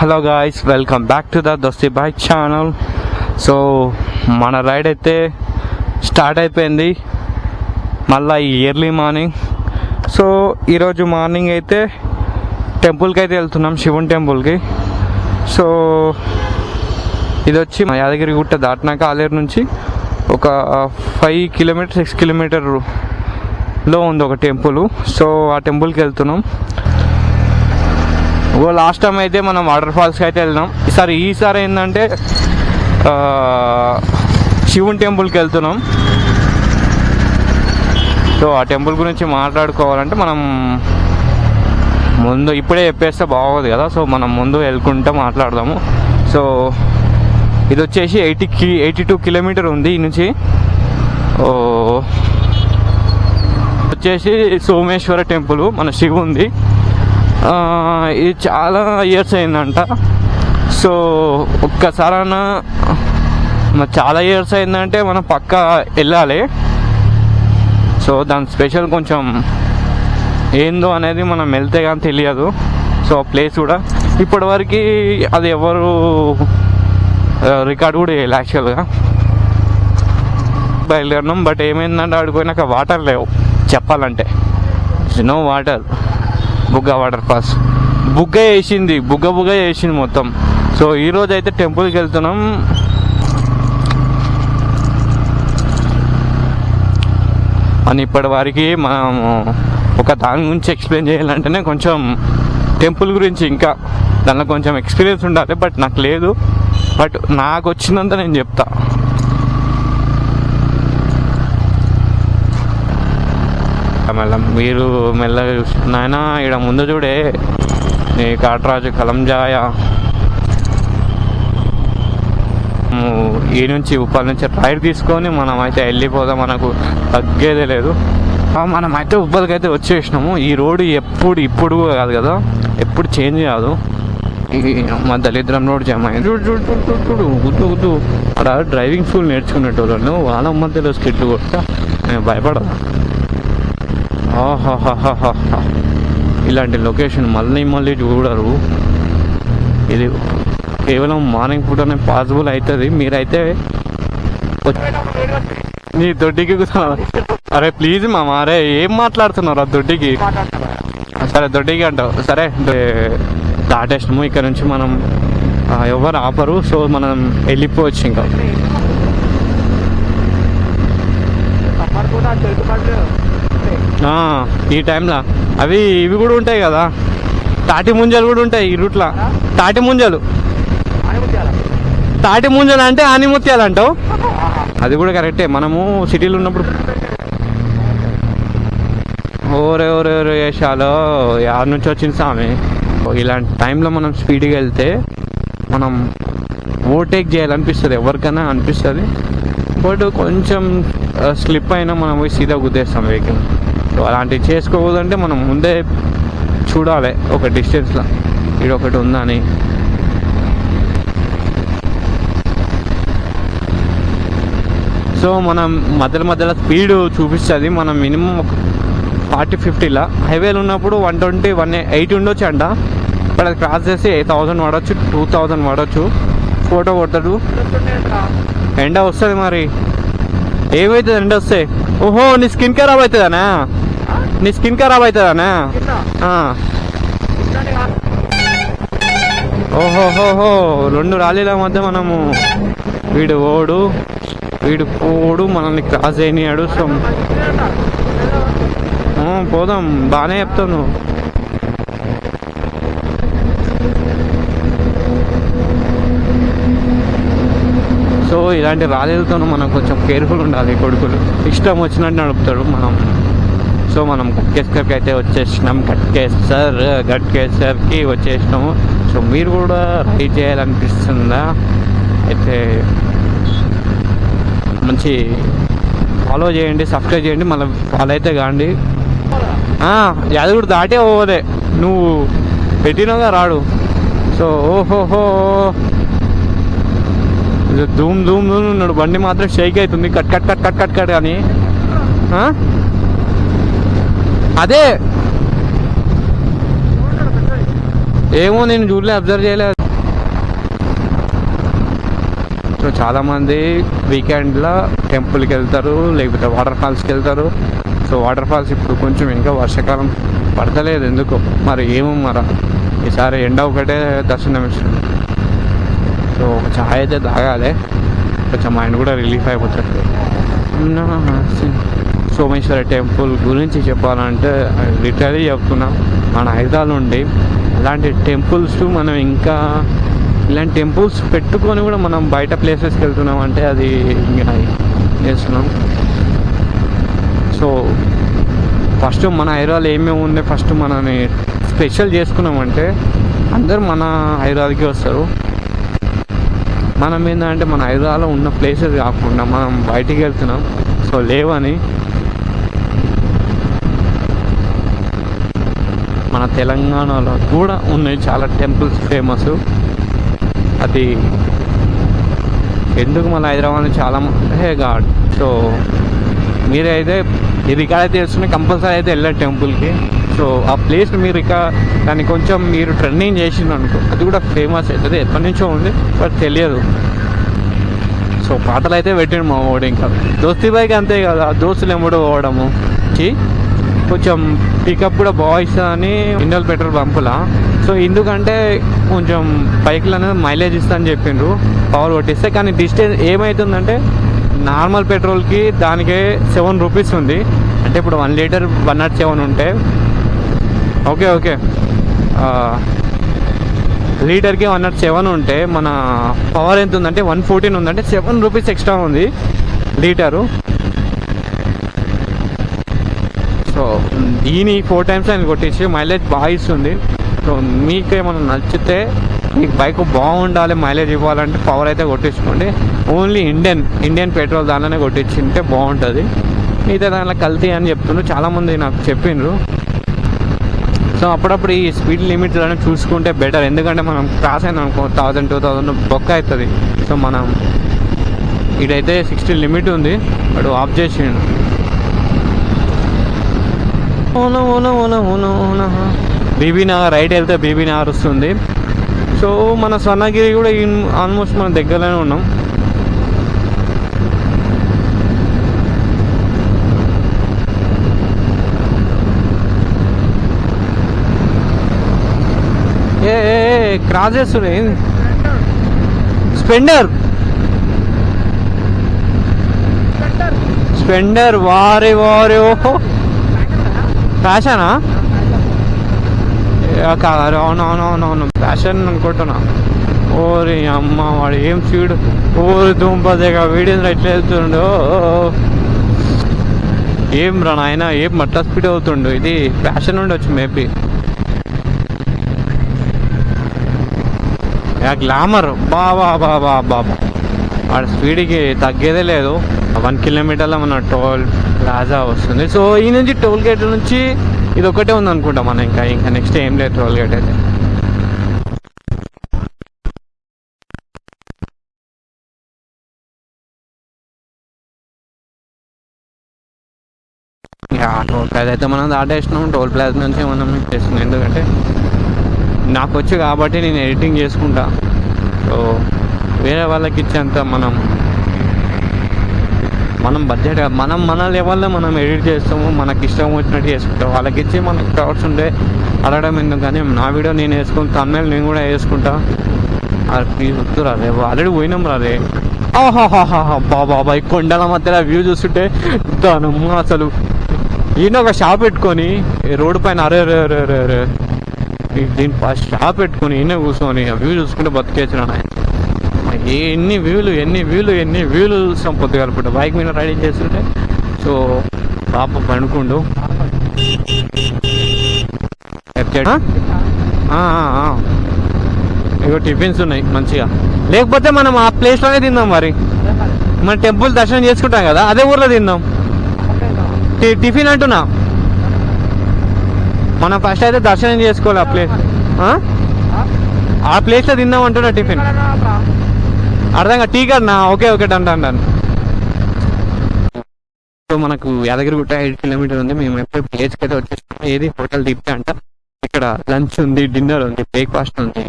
Hello guys, welcome back to the Dosti bike channel. So మన ride అయితే start అయిపోయింది మళ్ళీ ఈ ఎర్లీ మార్నింగ్. సో ఈరోజు మార్నింగ్ అయితే టెంపుల్కి అయితే వెళ్తున్నాం, శివుని టెంపుల్కి. సో ఇది వచ్చి యాదగిరిగుట్ట దాటినాక ఆలేరు నుంచి ఒక 5 కిలోమీటర్ 6 కిలోమీటర్లో ఉంది ఒక టెంపుల్. సో ఆ టెంపుల్కి వెళ్తున్నాం. లాస్ట్ టైం అయితే మనం వాటర్ ఫాల్స్కి అయితే వెళ్ళినాం. ఈసారి ఏంటంటే శివుని టెంపుల్కి వెళ్తున్నాం. సో ఆ టెంపుల్ గురించి మాట్లాడుకోవాలంటే మనం ముందు ఇప్పుడే చెప్పేస్తే బాగోదు కదా. సో మనం ముందు వెళ్ళుకుంటూ మాట్లాడదాము. సో ఇది వచ్చేసి 82 కిలోమీటర్ ఉంది ఈ నుంచి. వచ్చేసి సోమేశ్వర టెంపుల్ మన శివుంది. ఇది చాలా ఇయర్స్ అయిందంట. సో ఒక్కసారైనా చాలా ఇయర్స్ అయిందంటే మనం పక్కా వెళ్ళాలి. సో దాని స్పెషల్ కొంచెం ఏందో అనేది మనం వెళ్తే కానీ తెలియదు. సో ప్లేస్ కూడా ఇప్పటివరకు అది ఎవరు రికార్డ్ కూడా చేయాలి యాక్చువల్గా. బయలుదేరినాం. బట్ ఏమైందంటే ఆడిపోయినాక వాటర్ లేవు చెప్పాలంటే. No water. బుగ్గ వాటర్ ఫాల్స్ బుగ్గ వేసింది మొత్తం. సో ఈరోజు అయితే టెంపుల్కి వెళ్తున్నాం. అని ఇప్పటి వరకు మనం ఒక దాని గురించి ఎక్స్ప్లెయిన్ చేయాలంటేనే కొంచెం టెంపుల్ గురించి ఇంకా దానిలో కొంచెం ఎక్స్పీరియన్స్ ఉండాలి. బట్ నాకు లేదు. బట్ నాకు వచ్చినంత నేను చెప్తా. మీరు మెల్లగా చూస్తున్నాయన ఇక్కడ ముందు చూడే నీ కాటరాజు కలంజాయ. ఈ నుంచి ఉప్పల్ నుంచి రైడ్ తీసుకొని మనం అయితే వెళ్ళిపోదాం. మనకు తగ్గేదే లేదు. మనం అయితే ఉప్పల్కి అయితే వచ్చేసినాము. ఈ రోడ్డు ఇప్పుడు కాదు కదా, ఎప్పుడు చేంజ్ కాదు. మా దళిద్రం రోడ్ జామ్ అయింది. గుద్దు అక్కడ డ్రైవింగ్ స్కూల్ నేర్చుకునేటోళ్ళు వాళ్ళ మధ్యలో స్కిట్లు కొట్టా నేను భయపడదా. ఇలాంటి లొకేషన్ మళ్ళీ చూడరు. ఇది కేవలం మార్నింగ్ పూటనే పాసిబుల్ అవుతుంది. మీరైతే నీ దొడ్డికి అరే ప్లీజ్ అరే ఏం మాట్లాడుతున్నారు ఆ దొడ్డికి? సరే దొడ్డికి అంటావు. సరే దాటేసినాము. ఇక్కడ నుంచి మనం ఎవరు ఆపరు. సో మనం వెళ్ళిపోవచ్చు. ఇంకా ఈ టైంలో ఇవి కూడా ఉంటాయి కదా, తాటి ముంజలు కూడా ఉంటాయి ఈ రూట్లో. తాటి ముంజలు అంటే ఆనిముత్యాలు అంటావు. అది కూడా కరెక్టే. మనము సిటీలో ఉన్నప్పుడు ఓరే వేషాలో యాడ్ నుంచి వచ్చింది సామి. ఇలాంటి టైంలో మనం స్పీడ్గా వెళ్తే మనం ఓవర్టేక్ చేయాలనిపిస్తుంది, ఎవరికైనా అనిపిస్తుంది. బట్ కొంచెం స్లిప్ అయినా మనం పోయి సీదా గుద్దేస్తాం వెహికల్. సో అలాంటివి చేసుకోకూడదంటే మనం ముందే చూడాలి ఒక డిస్టెన్స్లో ఇది ఒకటి ఉందని. సో మనం మధ్యలో స్పీడ్ చూపిస్తుంది. మనం మినిమం 40-50లా హైవేలు ఉన్నప్పుడు 120 180 ఉండొచ్చు అంట. ఇక్కడ అది క్రాస్ చేసి 1000 వాడచ్చు, 2000 వాడచ్చు. ఫోటో కొడతాడు. ఎండ వస్తుంది. మరి ఏమవుతుంది ఎండ వస్తే? ఓహో నీ స్కిన్ ఖరాబ్ అవుతుందనా? ఓహోహోహో 2 రాలీల మధ్య మనము వీడు పోడు మనల్ని క్రాస్ అయినాడు. సో పోదాం, బాగానే చెప్తాను. సో ఇలాంటి రాలీలతో మనం కొంచెం కేర్ఫుల్ ఉండాలి. కొడుకులు ఇష్టం వచ్చినట్టు నడుపుతాడు. సో మనం గట్కేసర్కి అయితే వచ్చేసినాం. గట్కేసర్కి వచ్చేసినాము. సో మీరు కూడా రైడ్ చేయాలనిపిస్తుందా అయితే మంచి ఫాలో చేయండి, సబ్స్క్రైబ్ చేయండి. మళ్ళీ ఫాలో అయితే కాండి. అది కూడా దాటే పోదే, నువ్వు పెట్టినగా రాడు. సో ఓహోహో ధూమ్ ఉన్నాడు. బండి మాత్రం షేక్ అవుతుంది. కట్ కానీ అదే ఏమో నేను చూడలే, అబ్జర్వ్ చేయలేదు. సో చాలామంది వీకెండ్లో టెంపుల్కి వెళ్తారు, లేకపోతే వాటర్ ఫాల్స్కి వెళ్తారు. సో వాటర్ ఫాల్స్ ఇప్పుడు కొంచెం ఇంకా వర్షాకాలం పడతలేదు ఎందుకో మరి, ఏమో మరి ఈసారి ఎండ ఒకటే దర్శనం ఇస్తుంది. సో ఒక ఛాయ్ అయితే తాగాలి, కొంచెం మైండ్ కూడా రిలీఫ్ అయిపోతుంది. సోమేశ్వర టెంపుల్ గురించి చెప్పాలంటే లిటరలీ చెప్తున్నా, మన హైదరాబాద్ నుండి ఇలాంటి టెంపుల్స్ మనం ఇంకా ఇలాంటి టెంపుల్స్ పెట్టుకొని కూడా మనం బయట ప్లేసెస్కి వెళ్తున్నాం అంటే అది ఇంకా చేస్తున్నాం. సో ఫస్ట్ మన హైదరాబాద్ ఏమేమి ఉంది ఫస్ట్ మనని స్పెషల్ చేసుకున్నామంటే అందరూ మన హైదరాబాద్కి వస్తారు. మనం ఏంటంటే మన హైదరాబాద్లో ఉన్న ప్లేసెస్ కాకుండా మనం బయటికి వెళ్తున్నాం. సో లేవని మన తెలంగాణలో కూడా ఉన్నాయి చాలా టెంపుల్స్ ఫేమస్. అది ఎందుకు మన హైదరాబాద్ చాలా గాడ్. సో మీరైతే ఈ రికార్డ్ అయితే చేస్తున్న కంపల్సరీ అయితే వెళ్ళారు టెంపుల్కి. సో ఆ ప్లేస్ మీరు ఇక దాన్ని కొంచెం మీరు ట్రెండింగ్ చేసింది అనుకో, అది కూడా ఫేమస్ అవుతుంది. ఎప్పటి నుంచో ఉంది బట్ తెలియదు. సో పాటలు అయితే పెట్టాడు మా వాడు. ఇంకా దోస్తీ బైక్ అంతే కదా, దోస్తులు ఎమ్మడో పోవడము కొంచెం పికప్ కూడా బాగా ఇస్తుందని ఇండియన్ పెట్రోల్ పంపులా. సో ఎందుకంటే కొంచెం బైక్లు అనేది మైలేజ్ ఇస్తా అని చెప్పిండ్రు పవర్ కొట్టిస్తే. కానీ డిస్టెన్స్ ఏమవుతుందంటే నార్మల్ పెట్రోల్కి దానికే 7 రూపీస్ ఉంది. అంటే ఇప్పుడు 1 లీటర్ 107 ఉంటే ఓకే లీటర్కి 107 ఉంటే మన పవర్ ఎంత ఉందంటే 114 ఉందంటే 7 రూపీస్ ఎక్స్ట్రా ఉంది లీటరు. సో దీని 4 టైమ్స్ ఆయన కొట్టేసి మైలేజ్ బాగా ఇస్తుంది. సో మీకు ఏమైనా నచ్చితే మీకు బైక్ బాగుండాలి, మైలేజ్ ఇవ్వాలంటే పవర్ అయితే కొట్టించుకోండి. ఓన్లీ ఇండియన్ పెట్రోల్ దానిలోనే కొట్టించుంటే బాగుంటుంది. మిగతా దానిలో కల్తీ అని చెప్తున్నారు చాలామంది నాకు చెప్పిండ్రు. సో అప్పుడప్పుడు ఈ స్పీడ్ లిమిట్స్ అనేవి చూసుకుంటే బెటర్. ఎందుకంటే మనం క్రాస్ అయినా అనుకో 1000-2000 బొక్క అవుతుంది. సో మనం ఇదైతే 60 లిమిట్ ఉంది, వాడు ఆఫ్ చేసిండు. బీబీ నగర్ రైట్ వెళ్తే బీబీ నగర్ వస్తుంది. సో మన స్వర్ణగిరి కూడా ఆల్మోస్ట్ మన దగ్గరలోనే ఉన్నాం. ఏ క్రాస్ చేస్తున్నాయి. స్పెండర్ వారే ఓహో ఫ్యాషనా? అవునవునవునవును ఫ్యాషన్ అనుకుంటున్నా. ఓరి అమ్మ వాడు ఏం స్పీడ్, ఓరి దుంపదేగా వీడియో ఎట్లా వెళ్తుండో. ఏం రా నాయన ఏం మట్లా స్పీడ్ అవుతుండు. ఇది ఫ్యాషన్ ఉండొచ్చు మేబీ. గ్లామర్ బాబా వాడి స్పీడ్కి తగ్గేదే లేదు. 1 కిలోమీటర్లో మన టోల్ ప్లాజా వస్తుంది. సో ఈ నుంచి టోల్ గేట్ నుంచి ఇది ఒకటే ఉంది అనుకుంటా మనం. ఇంకా నెక్స్ట్ ఏం లేదు టోల్ గేట్ అయితే. టోల్ ప్లాజా అయితే మనం దాటేసినాం. టోల్ ప్లాజా నుంచి మనం చేస్తున్నాం ఎందుకంటే నాకు వచ్చు కాబట్టి నేను ఎడిటింగ్ చేసుకుంటా. సో వేరే వాళ్ళకి ఇచ్చేంత మనం బడ్జెట్ మన లెవెల్లో మనం ఎడిట్ చేస్తాము, మనకి ఇష్టం వచ్చినట్టు చేసుకుంటాం. వాళ్ళకి ఇచ్చి మనకి డౌట్స్ ఉంటే అడగడం ఎందుకు. కానీ నా వీడియో నేను వేసుకుని తమిళ నేను కూడా వేసుకుంటా. ప్లీజ్ వద్దు రాదే, ఆల్రెడీ పోయినాం రాదే. బాబా ఈ కొండల మధ్యలో వ్యూ చూస్తుంటే దానమ్మ అసలు. ఈయన ఒక షాప్ పెట్టుకొని రోడ్డు పైన అరే దీని షాప్ పెట్టుకొని ఈయన కూర్చొని ఆ వ్యూ చూసుకుంటే బతికేసిన ఎన్ని వ్యూలు చూస్తాం పొద్దుగా అనుకుంటా బైక్ మీద రైడింగ్ చేస్తుంటే. సో పాప పండుకుండు ఇగో టిఫిన్స్ ఉన్నాయి మంచిగా. లేకపోతే మనం ఆ ప్లేస్లోనే తిందాం. మరి మన టెంపుల్ దర్శనం చేసుకుంటాం కదా, అదే ఊర్లో తిందాం. టిఫిన్ అంటున్నా, మనం ఫస్ట్ అయితే దర్శనం చేసుకోవాలి ఆ ప్లేస్. ఆ ప్లేస్లో తిందాం అంటున్నా టిఫిన్. అర్థంగా టీ కన్నా ఓకే డన్. సో మనకు యాదగిరిగుట్ట 8 కిలోమీటర్ ఉంది. మేము ఎప్పుడు ప్లేస్కి అయితే వచ్చేస్తాం. ఏది హోటల్ దిప్తే అంట. ఇక్కడ లంచ్ ఉంది, డిన్నర్ ఉంది, బ్రేక్ఫాస్ట్ ఉంది,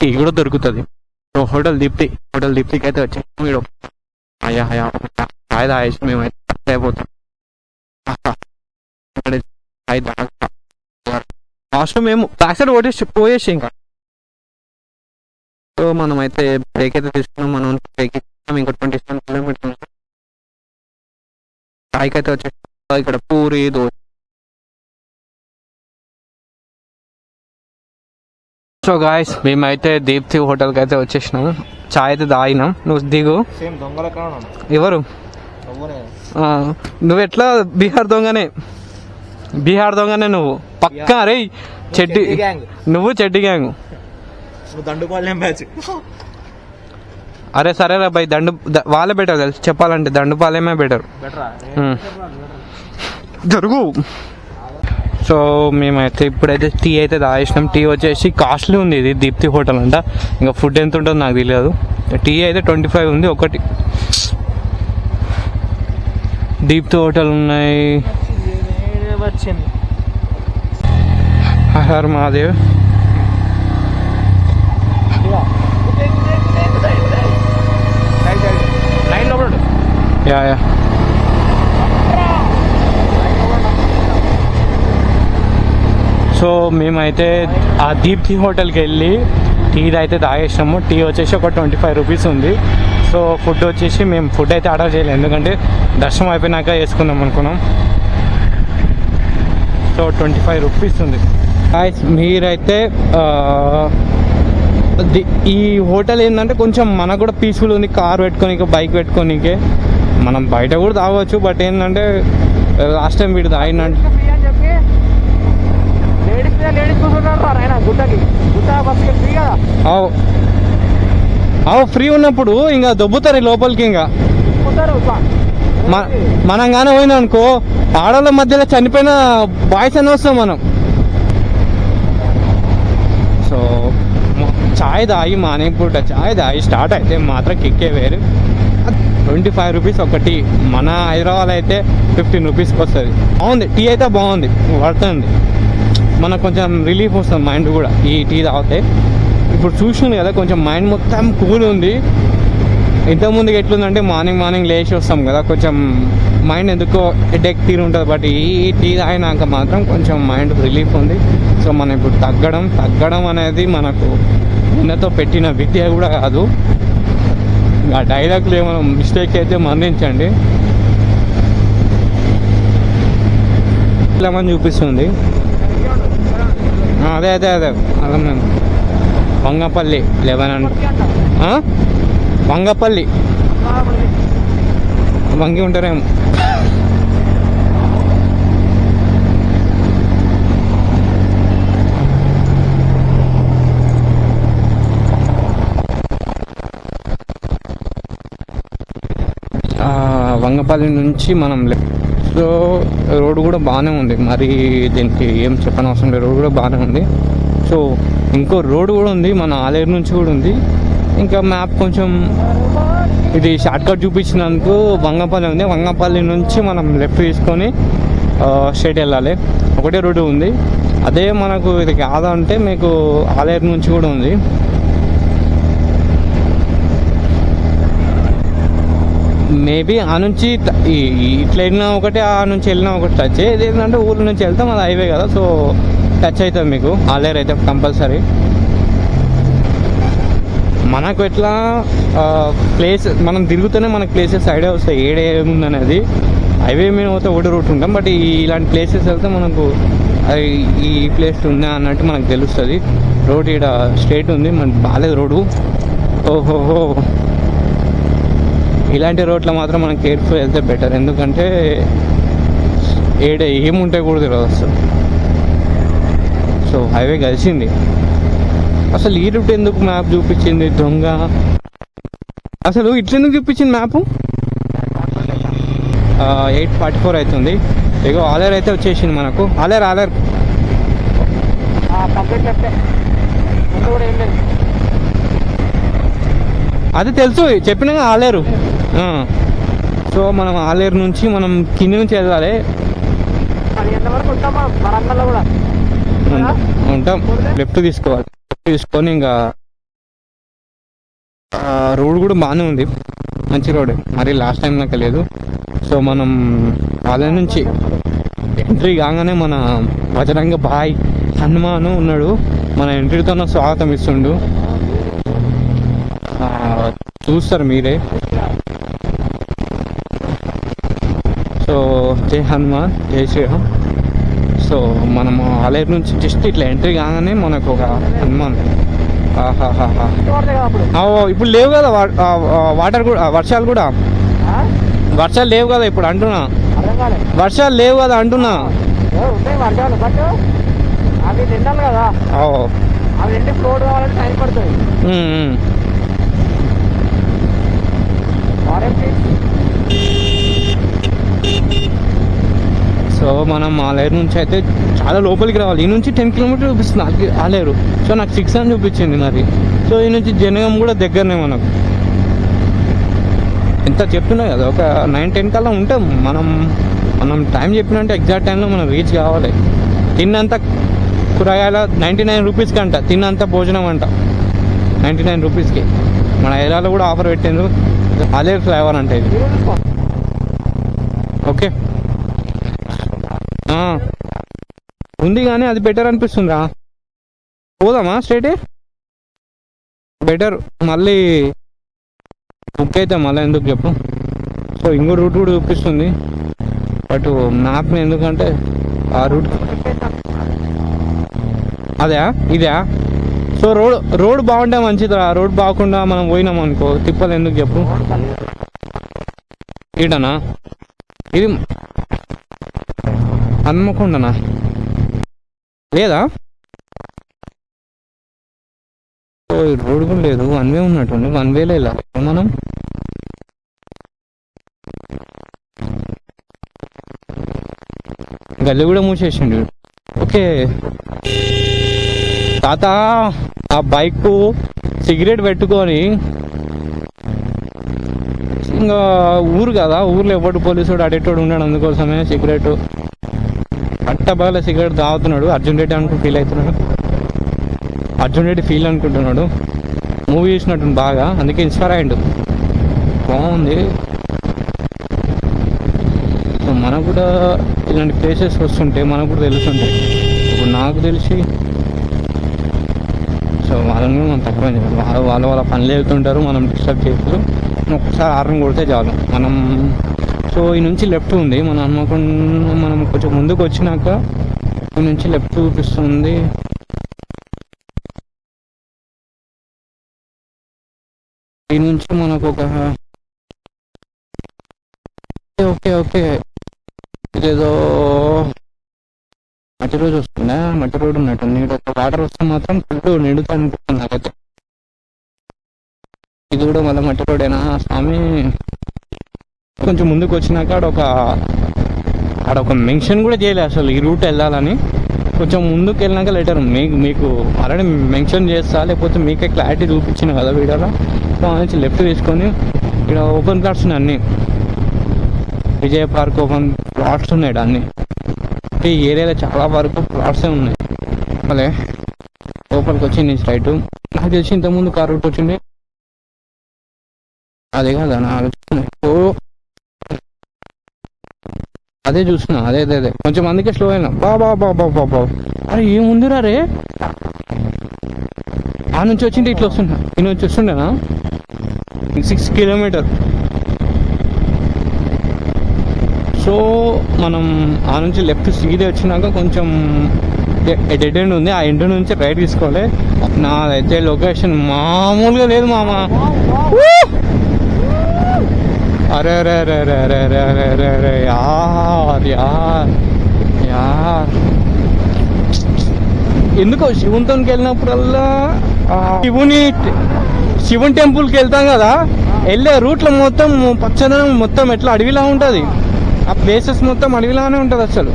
టీ కూడా దొరుకుతుంది. సో హోటల్ దీప్తికి అయితే వచ్చాము. మీరు అయ్యా అయ్యా చాయ్ తాగేసి మేమైతే అయిపోతాం. లాస్ట్ మేము బ్యాక్ సైడ్ పోయేసి ఇంకా. సో మనం అయితే బ్రేక్ అయితే తీసుకున్నాం. మనం బ్రేక్ ఇస్తున్నాం ఇంకా 27 కిలోమీటర్స్. చాయ్కి అయితే వచ్చేసి ఇక్కడ పూరి దోశ. సో గాయస్ మేమైతే దీప్తి హోటల్కి అయితే వచ్చేసినాము. చాయ్ అయితే తాగినాం. నువ్వు దిగు. ఎవరు నువ్వు? ఎట్లా బీహార్ దొంగనే నువ్వు పక్కా. రే చెడ్డి నువ్వు చెడ్డి గ్యాంగ్. అరే సరేరా బై వాళ్ళే బెటర్ తెలుసు చెప్పాలంటే. దండుపాలెమే బెటర్. జరుగు. సో మేమైతే ఇప్పుడైతే టీ అయితే తాగేసినాం. టీ వచ్చేసి కాస్ట్లీ ఉంది. ఇది దీప్తి హోటల్ అంట. ఇంకా ఫుడ్ ఎంత ఉంటుందో నాకు తెలియదు. టీ అయితే 25 ఉంది ఒకటి. దీప్తి హోటల్ ఉన్నాయి. Her Mahadev. Yeah yeah. So మేమైతే ఆ దీప్తి హోటల్కి వెళ్ళి టీ అయితే తాగేసినాము. టీ వచ్చేసి ఒక 25 రూపీస్ ఉంది. సో ఫుడ్ వచ్చేసి మేము ఫుడ్ అయితే ఆర్డర్ చేయలేదు, ఎందుకంటే దర్శనం అయిపోయినాక వేసుకుందాం అనుకున్నాం. సో 25 రూపీస్ ఉంది. మీరైతే ఈ హోటల్ ఏంటంటే కొంచెం మనకు కూడా పీస్ఫుల్ ఉంది. కార్ పెట్టుకోనికే, బైక్ పెట్టుకోనికే. మనం బయట కూడా తాగవచ్చు. బట్ ఏంటంటే లాస్ట్ టైం వీడు తాగినంటే ఫ్రీ ఉన్నప్పుడు ఇంకా దొబ్బుతారు లోపలికి. ఇంకా మనం కానీ పోయినా అనుకో, ఆడవాళ్ళ మధ్యలో చనిపోయిన బాయ్స్ అని వస్తాం మనం. సో చాయ్ తాగి మార్నింగ్ పూట చాయ్ తాగి స్టార్ట్ అయితే మాత్రం కిక్కే వేరు. 25 రూపీస్ ఒకటి. మన హైదరాబాద్ అయితే 15 రూపీస్కి వస్తుంది. బాగుంది టీ అయితే, బాగుంది, పడుతుంది. మనకు కొంచెం రిలీఫ్ వస్తుంది మైండ్ కూడా ఈ టీ తాగితే. ఇప్పుడు చూసింది కదా కొంచెం మైండ్ మొత్తం కూల్ ఉంది. ఇంతకుముందుకు ఎట్లుందంటే మార్నింగ్ లేచి వస్తాం కదా, కొంచెం మైండ్ ఎందుకో హెడేక్ తీరు ఉంటుంది. బట్ ఈ టీ తాగినాక మాత్రం కొంచెం మైండ్ రిలీఫ్ ఉంది. సో మనం ఇప్పుడు తగ్గడం అనేది మనకు ఉన్నతో పెట్టిన విద్య కూడా కాదు. ఆ డైలాగ్లు ఏమైనా మిస్టేక్ అయితే మన్నించండి. ఇలా మంది చూపిస్తుంది. అదే అలా మేము వంగపల్లి 11 వంగపల్లి వంగి ఉంటారేమో. వంగపల్లి నుంచి మనం సో రోడ్డు కూడా బాగానే ఉంది. మరి దీనికి ఏం చెప్పనవసరం లేదు, రోడ్డు కూడా బాగానే ఉంది. సో ఇంకో రోడ్డు కూడా ఉంది, మన ఆలేరు నుంచి కూడా ఉంది. ఇంకా మ్యాప్ కొంచెం ఇది షార్ట్ కట్ చూపించినందుకు వంగపల్లి ఉంది. వంగపల్లి నుంచి మనం లెఫ్ట్ తీసుకొని స్ట్రైట్ వెళ్ళాలి. ఒకటే రోడ్డు ఉంది. అదే మనకు ఇది కాదంటే మీకు ఆలేరు నుంచి కూడా ఉంది. మేబీ ఆ నుంచి ఇట్లా వెళ్ళినా ఒకటి, ఆ నుంచి వెళ్ళినా ఒకటి టచ్. ఇది ఏంటంటే ఊళ్ళో నుంచి వెళ్తాం, అది హైవే కదా, సో టచ్ అవుతుంది మీకు ఆలేరు అయితే కంపల్సరీ. మనకు ఎట్లా ప్లేస్ మనం తిరుగుతూనే మనకు ప్లేసెస్ ఐడియా వస్తాయి ఏముందనేది. హైవే మీద పోతే ఒకటి రూట్ ఉంటాం, బట్ ఇలాంటి ప్లేసెస్ వెళ్తే మనకు ఈ ప్లేస్ ఉందా అన్నట్టు మనకు తెలుస్తుంది. రోడ్ ఇక్కడ స్ట్రైట్ ఉంది, మనకు బాగాలేదు రోడ్డు. ఓహోహో, ఇలాంటి రోడ్లో మాత్రం మనం కేర్ఫుల్ వెళ్తే బెటర్, ఎందుకంటే ఏముంటాయి కూడా తెలియదు అసలు. సో హైవే కలిసింది. అసలు ఈ రూట్ ఎందుకు మ్యాప్ చూపించింది దొంగ? అసలు ఇట్లెందుకు చూపించింది మ్యాప్? 8:44 అవుతుంది. ఇగో ఆలేరు అయితే వచ్చేసింది మనకు. ఆలేరు అది తెలుసు, చెప్పినా ఆలేరు. సో మనం ఆలేరు నుంచి మనం కింది నుంచి వెళ్ళాలి. ఉంటాం. లెఫ్ట్ తీసుకోవాలి. తీసుకొని ఇంకా రోడ్ కూడా బాగానే ఉంది, మంచి రోడ్, మరి లాస్ట్ టైం నాకు లేదు. సో మనం వాళ్ళ నుంచి ఎంట్రీ కాగానే మన బజరంగ భాయ్ హనుమాన్ ఉన్నాడు, మన ఎంట్రీతో స్వాగతం ఇస్తుండు. చూస్తారు మీరే. సో జై హనుమాన్, జై శ్రీరామ్. సో మనము ఆలయం నుంచి జస్ట్ ఇట్లా ఎంట్రీ కాగానే మనకు ఒక హనుమాన్. ఇప్పుడు లేవు కదా వాటర్ కూడా, వర్షాలు కూడా, వర్షాలు లేవు కదా ఇప్పుడు అంటున్నా, వర్షాలు లేవు కదా అంటున్నా. సో మనం ఆలేరు నుంచి అయితే చాలా లోపలికి రావాలి. ఈ నుంచి 10 కిలోమీటర్ చూపిస్తుంది ఆలేరు. సో నాకు 6 అని చూపించింది మరి. సో ఈ నుంచి జనగం కూడా దగ్గరనే మనకు. ఎంత చెప్తున్నా కదా, ఒక 9-10 కల్లా ఉంటాం మనం టైం చెప్పినంటే ఎగ్జాక్ట్ టైంలో మనం రీచ్ కావాలి. తిన్నంత కూరగాయల 99 రూపీస్కి అంట, తిన్నంత భోజనం అంట 99 రూపీస్కి. మన ఏరియాలో కూడా ఆఫర్ పెట్టిండ్రు, ఆలేరు ఫ్లేవర్ అంటే ఇది. ఓకే ఉంది కానీ అది బెటర్ అనిపిస్తుందా? పోదామా స్ట్రైటే? బెటర్. మళ్ళీ బుక్ అయితే మళ్ళీ ఎందుకు చెప్పు. సో ఇంకో రూట్ కూడా చూపిస్తుంది, బట్ మ్యాప్ ఎందుకంటే ఆ రూట్ అదే ఇదే. సో రోడ్ బాగుంటే మంచిది. ఆ రోడ్ బాగుండా మనం పోయినాం అనుకో తిప్పలు ఎందుకు చెప్పు. ఈడనా ఇది హన్మకొండనా లేదా? రోడ్ కూడా లేదు, 1 వే ఉన్నట్టుంది. 1 వేలో వెళ్ళాలి మనం. గల్లి కూడా మూసేసిండు. ఓకే తాత ఆ బైక్ సిగరెట్ పెట్టుకొని, ఇంకా ఊరు కదా, ఊర్లో ఎవడు పోలీసుడు అడేటోడు ఉన్నాడు, అందుకోసమే సిగరెట్ పట్టబాల సిగరెట్ తాగుతున్నాడు. అర్జున్ రెడ్డి అనుకుంటూ ఫీల్ అవుతున్నాడు, అర్జున్ రెడ్డి ఫీల్ అనుకుంటున్నాడు. మూవీ చూసినట్టు బాగా, అందుకే ఇన్స్పైర్ అయ్యిండు. బాగుంది. సో మనకు కూడా ఇలాంటి ప్లేసెస్ వస్తుంటే మనకు కూడా తెలుస్తుంటాయి. ఇప్పుడు నాకు తెలిసి సో వాళ్ళని మనం తక్కువ వాళ్ళ పనులు వెళ్తుంటారు, మనం డిస్టర్బ్ చేయకూడదు. ఒక్కసారి హార్న్ కొడితే చాలు మనం. సో ఈ నుంచి లెఫ్ట్ ఉంది, మనం అనుకోకుండా మనం కొంచెం ముందుకు వచ్చినాక ఈ నుంచి లెఫ్ట్ చూపిస్తుంది. ఈ నుంచి మనకు ఒక ఓకే ఓకే ఇదేదో మట్టి రోజు వస్తుందా, మట్టి రోడ్ ఉన్నట్టు. నీడు ఒక వాటర్ వస్తే మాత్రం ఫుల్ నిండుతా అనిపిస్తుంది నాకైతే. ఇది కూడా మళ్ళీ మట్టి రోడేనా స్వామి? కొంచెం ముందుకు వచ్చినాక ఆడ ఒక మెన్షన్ కూడా చేయలేదు అసలు ఈ రూట్ వెళ్ళాలని. కొంచెం ముందుకు వెళ్ళినాక లెటర్ మీకు ఆల్రెడీ మెన్షన్ చేస్తా, లేకపోతే మీకే క్లారిటీ చూపించిన కదా వీడియోలో. సో నుంచి లెఫ్ట్ తీసుకొని ఇక్కడ ఓపెన్ ప్లాట్స్ ఉన్నాయి అన్నీ. విజయ పార్క్ ఓపెన్ ప్లాట్స్ ఉన్నాయి అన్నీ. ఈ ఏరియాలో చాలా వరకు ప్లాట్సే ఉన్నాయి. మళ్ళీ లోపలికి వచ్చింది స్ట్రైట్. నాకు తెలిసి ఇంతకుముందు కార్ రూట్ వచ్చింది అదే కదా నా ఆలోచన. ఓ అదే చూస్తున్నా, అదే అదే అదే కొంచెం అందుకే స్లో అయినా. బాబా అరే ఏముందిరా రే, ఆ నుంచి వచ్చింటే ఇట్లా వస్తుంటా, ఈ నుంచి వస్తుండేనా 6 కిలోమీటర్. సో మనం ఆ నుంచి లెఫ్ట్ సీదే వచ్చినాక కొంచెం డెడ్ ఎండ్ ఉంది, ఆ ఎండ్ నుంచి రైట్ తీసుకోవాలి. నాదైతే లొకేషన్ మామూలుగా లేదు మామ. అరే అరే అరే అరే అరే అరే అరే అరే అరే యార్ యార్ యార్ ఎందుకో శివునితోకి వెళ్ళినప్పుడల్లా శివుని టెంపుల్కి వెళ్తాం కదా, వెళ్ళే రూట్లో మొత్తం పచ్చదనం మొత్తం ఎట్లా అడవిలా ఉంటుంది. ఆ ప్లేసెస్ మొత్తం అడవిలానే ఉంటుంది అసలు.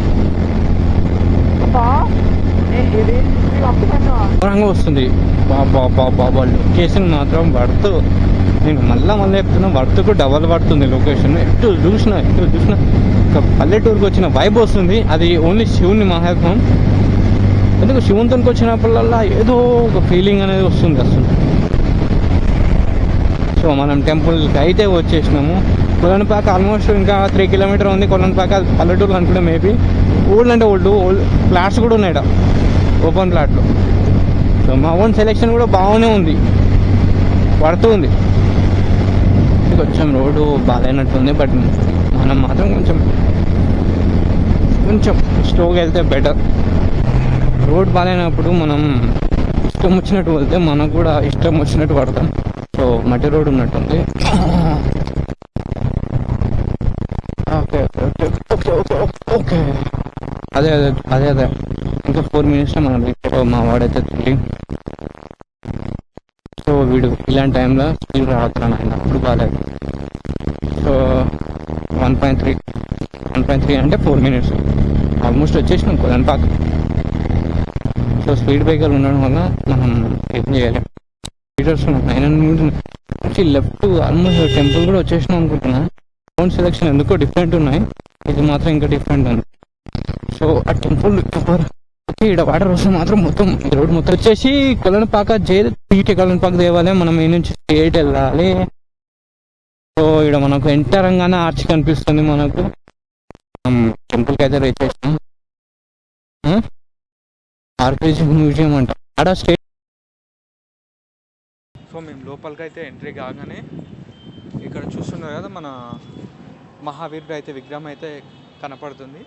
ఘోరంగా వస్తుంది. బాబా లొకేషన్ మాత్రం వర్త్. నేను మళ్ళీ చెప్తున్నా, వర్త్కు డబల్ పడుతుంది లొకేషన్. ఎటు చూసినా ఒక పల్లెటూరుకి వచ్చిన వైబ్ వస్తుంది. అది ఓన్లీ శివుని మహాత్మం. ఎందుకు శివునితోకి వచ్చినప్పుడల్లా ఏదో ఒక ఫీలింగ్ అనేది వస్తుంది అసలు. సో మనం టెంపుల్కి అయితే వచ్చేసినాము. కొలనుపాక ఆల్మోస్ట్ ఇంకా 3 కిలోమీటర్ ఉంది. కొలనుపాక పల్లెటూరు అనుకుంటే మేబీ ఓల్డ్ అంటే ఓల్డ్ ఫ్లాట్స్ కూడా ఉన్నాయి, ఓపెన్ ఫ్లాట్లు. సో మా ఓన్ సెలెక్షన్ కూడా బాగానే ఉంది, పడుతుంది. కొంచెం రోడ్డు బాగాలేనట్టుంది, బట్ మనం మాత్రం కొంచెం స్లోగా వెళ్తే బెటర్. రోడ్ బాగాలేనప్పుడు మనం ఇష్టం వచ్చినట్టు వెళ్తే మనకు కూడా ఇష్టం వచ్చినట్టు పడతాం. సో మట్టి రోడ్ ఉన్నట్టుంది. Okay okay okay okay okay అదే అదే అదే అదే ఇంకా 4 మినిట్స్లో మనం మా వాడైతే తిరిగి. సో వీడు ఇలాంటి టైంలో స్పీడ్ రావుతున్నాను ఆయన, అప్పుడు బాగాలేదు. సో 1.3 అంటే 4 మినిట్స్ ఆల్మోస్ట్ వచ్చేసినాం కొలనుపాక. సో స్పీడ్ బ్రేకర్లు ఉండడం వల్ల మనం ఏం చేయాలి. లీటర్స్ 900 నుంచి లెఫ్ట్ ఆల్మోస్ట్ టెంపుల్ కూడా వచ్చేసినాం అనుకుంటున్నా. ఫోన్ సెలెక్షన్ ఎందుకో డిఫరెంట్ ఉన్నాయి, ఇది మాత్రం ఇంకా డిఫరెంట్ ఉంది. సో ఆ టెంపుల్ ఓకే, ఇక్కడ వాటర్ వస్తే మాత్రం మొత్తం రోడ్ మొత్తం వచ్చేసి కొలనుపాక కొలనుపాక దేవాలయం. మనం ఈ నుంచి స్ట్రేట్ వెళ్ళాలి. సో ఇక్కడ మనకు ఎంటరంగానే ఆర్చ్ కనిపిస్తుంది. మనకు టెంపుల్కి అయితే రీచ్ చేసినాం. ఆర్కియాలజీ మ్యూజియం అంట ఆడ స్టేట్. సో మేము లోపలికి అయితే ఎంట్రీ కాగానే ఇక్కడ చూస్తున్నారు కదా, మన మహావీరుడు అయితే విగ్రహం అయితే కనపడుతుంది.